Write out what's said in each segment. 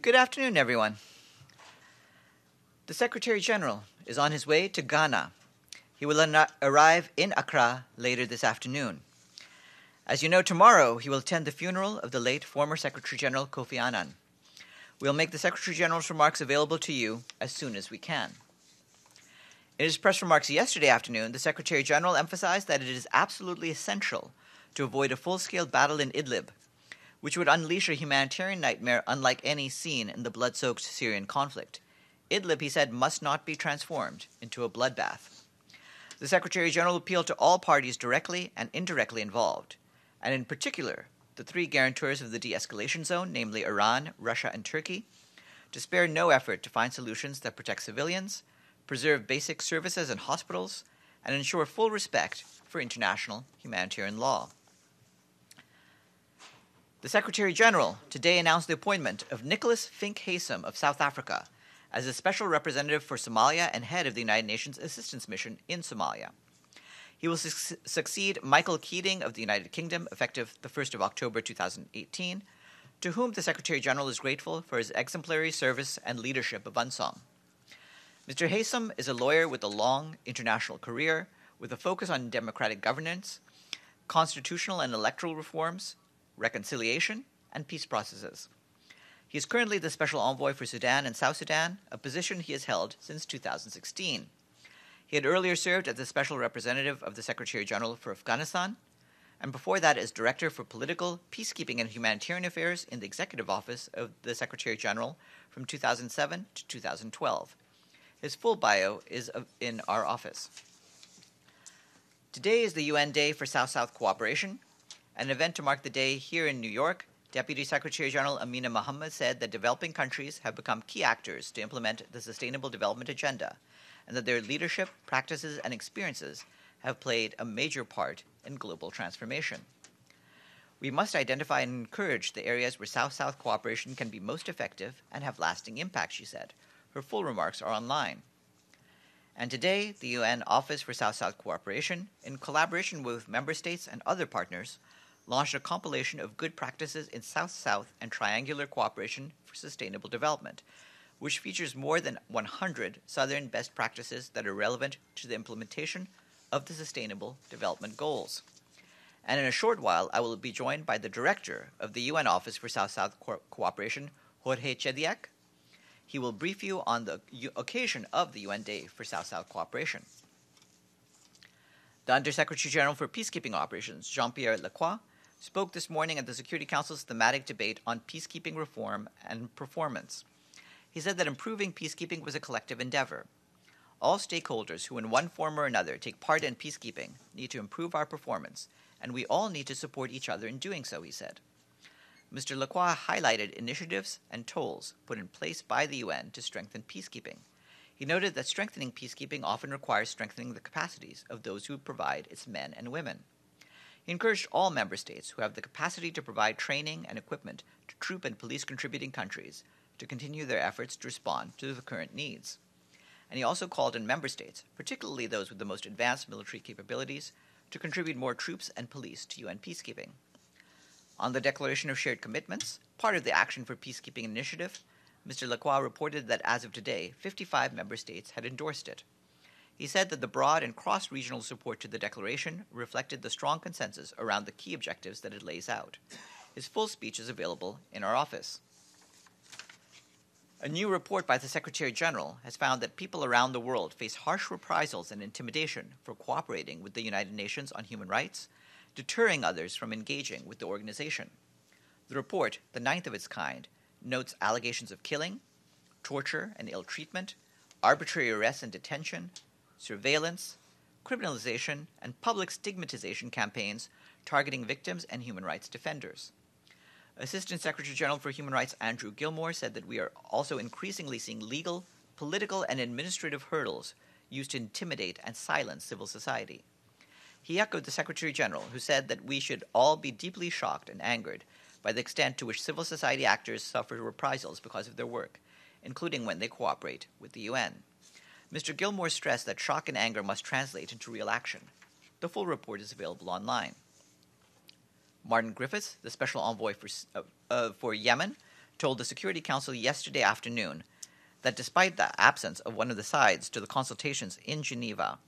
Good afternoon, everyone. The Secretary General is on his way to Ghana. He will arrive in Accra later this afternoon. As you know, tomorrow he will attend the funeral of the late former Secretary General Kofi Annan. We'll make the Secretary General's remarks available to you as soon as we can. In his press remarks yesterday afternoon, the Secretary General emphasized that it is absolutely essential to avoid a full-scale battle in Idlib, which would unleash a humanitarian nightmare unlike any seen in the blood-soaked Syrian conflict. Idlib, he said, must not be transformed into a bloodbath. The Secretary General appealed to all parties directly and indirectly involved, and in particular, the three guarantors of the de-escalation zone, namely Iran, Russia, and Turkey, to spare no effort to find solutions that protect civilians, preserve basic services and hospitals, and ensure full respect for international humanitarian law. The Secretary General today announced the appointment of Nicholas Fink Haysom of South Africa as a special representative for Somalia and head of the United Nations Assistance Mission in Somalia. He will succeed Michael Keating of the United Kingdom effective the 1st of October 2018, to whom the Secretary General is grateful for his exemplary service and leadership of UNSOM. Mr. Haysom is a lawyer with a long international career with a focus on democratic governance, constitutional and electoral reforms, reconciliation, and peace processes. He is currently the Special Envoy for Sudan and South Sudan, a position he has held since 2016. He had earlier served as the Special Representative of the Secretary General for Afghanistan, and before that as Director for Political, Peacekeeping, and Humanitarian Affairs in the Executive Office of the Secretary General from 2007 to 2012. His full bio is in our office. Today is the UN Day for South-South Cooperation. An event to mark the day here in New York, Deputy Secretary General Amina Mohammed said that developing countries have become key actors to implement the Sustainable Development Agenda, and that their leadership, practices, and experiences have played a major part in global transformation. We must identify and encourage the areas where South-South cooperation can be most effective and have lasting impact, she said. Her full remarks are online. And today, the UN Office for South-South Cooperation, in collaboration with member states and other partners, launched a compilation of good practices in South-South and triangular cooperation for sustainable development, which features more than 100 Southern best practices that are relevant to the implementation of the Sustainable Development Goals. And in a short while, I will be joined by the Director of the UN Office for South-South Cooperation, Jorge Chediak. He will brief you on the occasion of the UN Day for South-South Cooperation. The Undersecretary General for Peacekeeping Operations, Jean-Pierre Lacroix, spoke this morning at the Security Council's thematic debate on peacekeeping reform and performance. He said that improving peacekeeping was a collective endeavor. All stakeholders who in one form or another take part in peacekeeping need to improve our performance, and we all need to support each other in doing so, he said. Mr. Lacroix highlighted initiatives and tools put in place by the UN to strengthen peacekeeping. He noted that strengthening peacekeeping often requires strengthening the capacities of those who provide its men and women. He encouraged all member states who have the capacity to provide training and equipment to troop and police contributing countries to continue their efforts to respond to the current needs. And he also called on member states, particularly those with the most advanced military capabilities, to contribute more troops and police to UN peacekeeping. On the Declaration of Shared Commitments, part of the Action for Peacekeeping initiative, Mr. Lacroix reported that as of today, 55 member states had endorsed it. He said that the broad and cross-regional support to the declaration reflected the strong consensus around the key objectives that it lays out. His full speech is available in our office. A new report by the Secretary General has found that people around the world face harsh reprisals and intimidation for cooperating with the United Nations on human rights, deterring others from engaging with the organization. The report, the ninth of its kind, notes allegations of killing, torture and ill treatment, arbitrary arrest and detention, surveillance, criminalization, and public stigmatization campaigns targeting victims and human rights defenders. Assistant Secretary General for Human Rights Andrew Gilmore said that we are also increasingly seeing legal, political, and administrative hurdles used to intimidate and silence civil society. He echoed the Secretary General, who said that we should all be deeply shocked and angered by the extent to which civil society actors suffer reprisals because of their work, including when they cooperate with the UN. Mr. Gilmore stressed that shock and anger must translate into real action. The full report is available online. Martin Griffiths, the Special Envoy for Yemen, told the Security Council yesterday afternoon that despite the absence of one of the sides to the consultations in Geneva,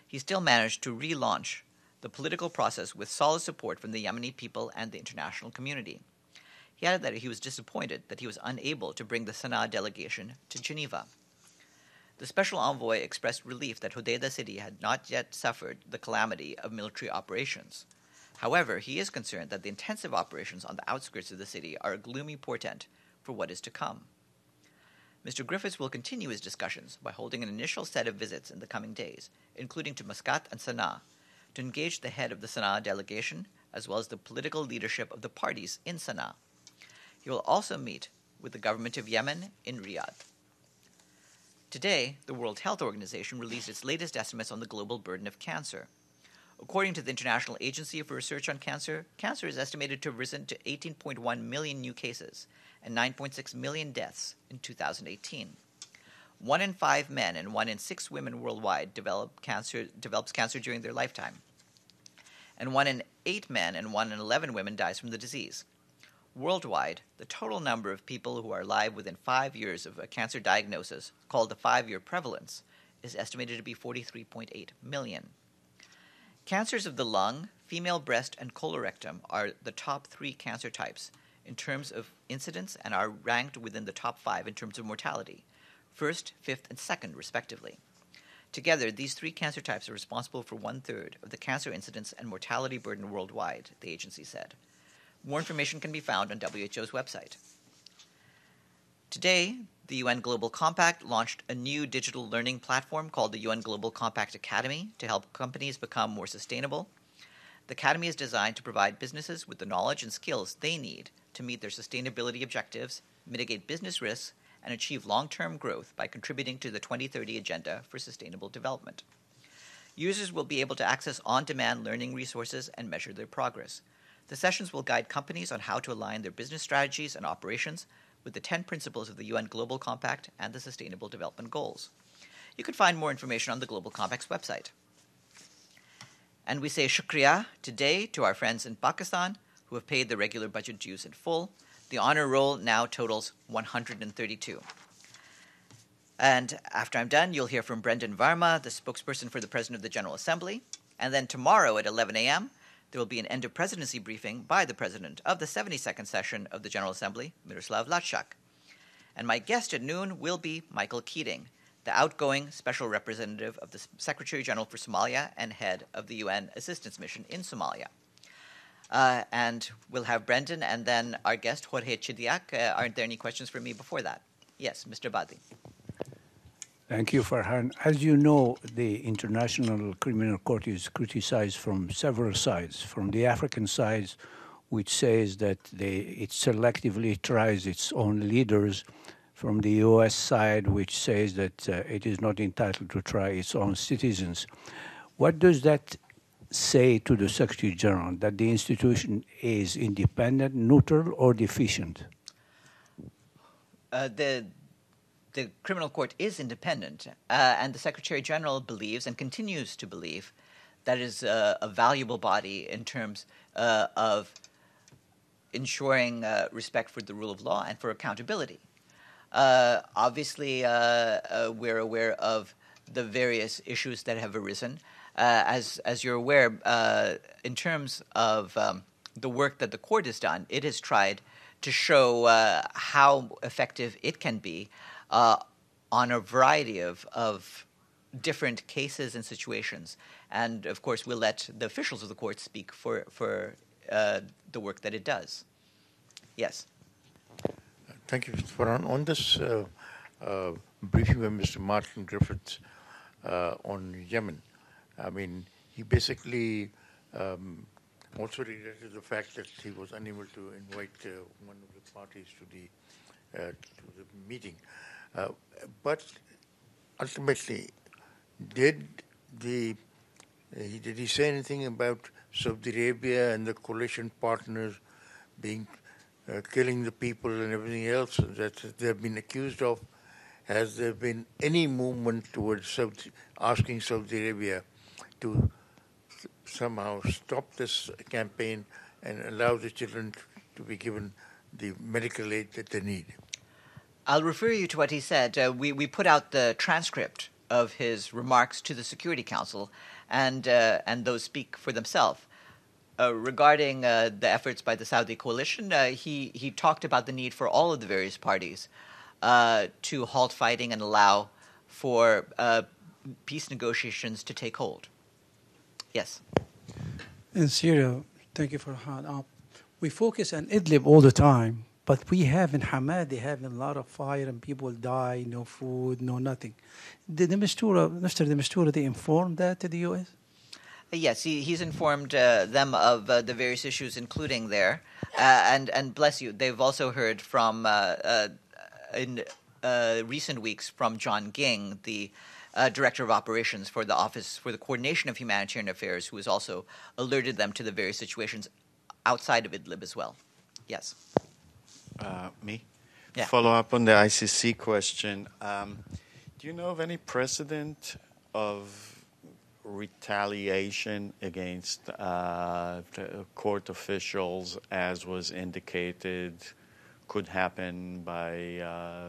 he still managed to relaunch the political process with solid support from the Yemeni people and the international community. He added that he was disappointed that he was unable to bring the Sana'a delegation to Geneva. The special envoy expressed relief that Hodeidah city had not yet suffered the calamity of military operations. However, he is concerned that the intensive operations on the outskirts of the city are a gloomy portent for what is to come. Mr. Griffiths will continue his discussions by holding an initial set of visits in the coming days, including to Muscat and Sana'a, to engage the head of the Sana'a delegation as well as the political leadership of the parties in Sana'a. He will also meet with the government of Yemen in Riyadh. Today, the World Health Organization released its latest estimates on the global burden of cancer. According to the International Agency for Research on Cancer, cancer is estimated to have risen to 18.1 million new cases and 9.6 million deaths in 2018. 1 in 5 men and 1 in 6 women worldwide develops cancer during their lifetime. And 1 in 8 men and 1 in 11 women dies from the disease. Worldwide, the total number of people who are alive within 5 years of a cancer diagnosis, called the 5-year prevalence, is estimated to be 43.8 million. Cancers of the lung, female breast, and colorectum are the top 3 cancer types in terms of incidence and are ranked within the top 5 in terms of mortality, first, fifth, and second, respectively. Together, these 3 cancer types are responsible for 1/3 of the cancer incidence and mortality burden worldwide, the agency said. More information can be found on WHO's website. Today, the UN Global Compact launched a new digital learning platform called the UN Global Compact Academy to help companies become more sustainable. The Academy is designed to provide businesses with the knowledge and skills they need to meet their sustainability objectives, mitigate business risks, and achieve long-term growth by contributing to the 2030 Agenda for Sustainable Development. Users will be able to access on-demand learning resources and measure their progress. The sessions will guide companies on how to align their business strategies and operations with the 10 principles of the UN Global Compact and the Sustainable Development Goals. You can find more information on the Global Compact's website. And we say shukriya today to our friends in Pakistan who have paid the regular budget dues in full. The honor roll now totals 132. And after I'm done, you'll hear from Brendan Varma, the spokesperson for the President of the General Assembly. And then tomorrow at 11 a.m., there will be an end-of-presidency briefing by the President of the 72nd session of the General Assembly, Miroslav Lajčák. And my guest at noon will be Michael Keating, the outgoing Special Representative of the Secretary-General for Somalia and head of the UN Assistance Mission in Somalia. And we'll have Brendan and then our guest, Jorge Chidiac. Aren't there any questions for me before that? Yes, Mr. Badi. Thank you, Farhan. As you know, the International Criminal Court is criticized from several sides. From the African side, which says that it selectively tries its own leaders. From the U.S. side, which says that it is not entitled to try its own citizens. What does that say to the Secretary General, that the institution is independent, neutral, or deficient? The criminal court is independent, and the Secretary General believes and continues to believe that it is a valuable body in terms of ensuring respect for the rule of law and for accountability. Obviously, we're aware of the various issues that have arisen. As you're aware, in terms of the work that the court has done, it has tried to show how effective it can be on a variety of different cases and situations. And, of course, we'll let the officials of the court speak for the work that it does. Yes. Thank you, Mr. Farhan. On this briefing by Mr. Martin Griffiths on Yemen, I mean, he basically also regretted the fact that he was unable to invite one of the parties to the meeting. But ultimately, did he say anything about Saudi Arabia and the coalition partners killing the people and everything else that they've been accused of? Has there been any movement towards asking Saudi Arabia to somehow stop this campaign and allow the children to be given the medical aid that they need. I'll refer you to what he said. We put out the transcript of his remarks to the Security Council, and those speak for themselves. Regarding the efforts by the Saudi coalition, he talked about the need for all of the various parties to halt fighting and allow for peace negotiations to take hold. Yes. In Syria, thank you, Farhan. We focus on Idlib all the time, but we have in Hamad, they have a lot of fire and people die, no food, no nothing. Did Mr. de Mistura, they informed that to the U.S.? Yes, he's informed them of the various issues, including there. And bless you, they've also heard from, in recent weeks, from John Ging, the Director of Operations for the Office for the Coordination of Humanitarian Affairs, who has also alerted them to the various situations outside of Idlib as well. Yes. Me? Yeah. Follow up on the ICC question. Do you know of any precedent of retaliation against court officials, as was indicated, could happen by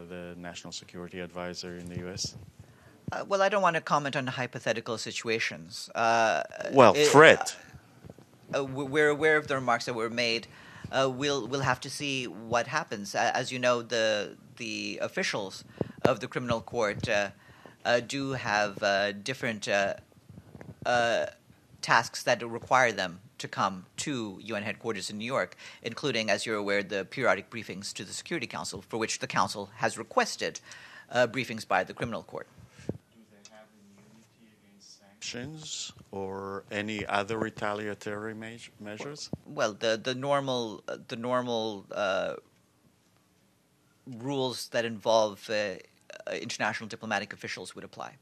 the National Security Advisor in the U.S.? Well, I don't want to comment on hypothetical situations. Threat. We're aware of the remarks that were made. We'll have to see what happens. As you know, the officials of the criminal court do have different tasks that require them to come to UN headquarters in New York, including, as you're aware, the periodic briefings to the Security Council, for which the Council has requested briefings by the criminal court. Do they have immunity against sanctions or any other retaliatory measures? Well, the normal rules that involve international diplomatic officials would apply.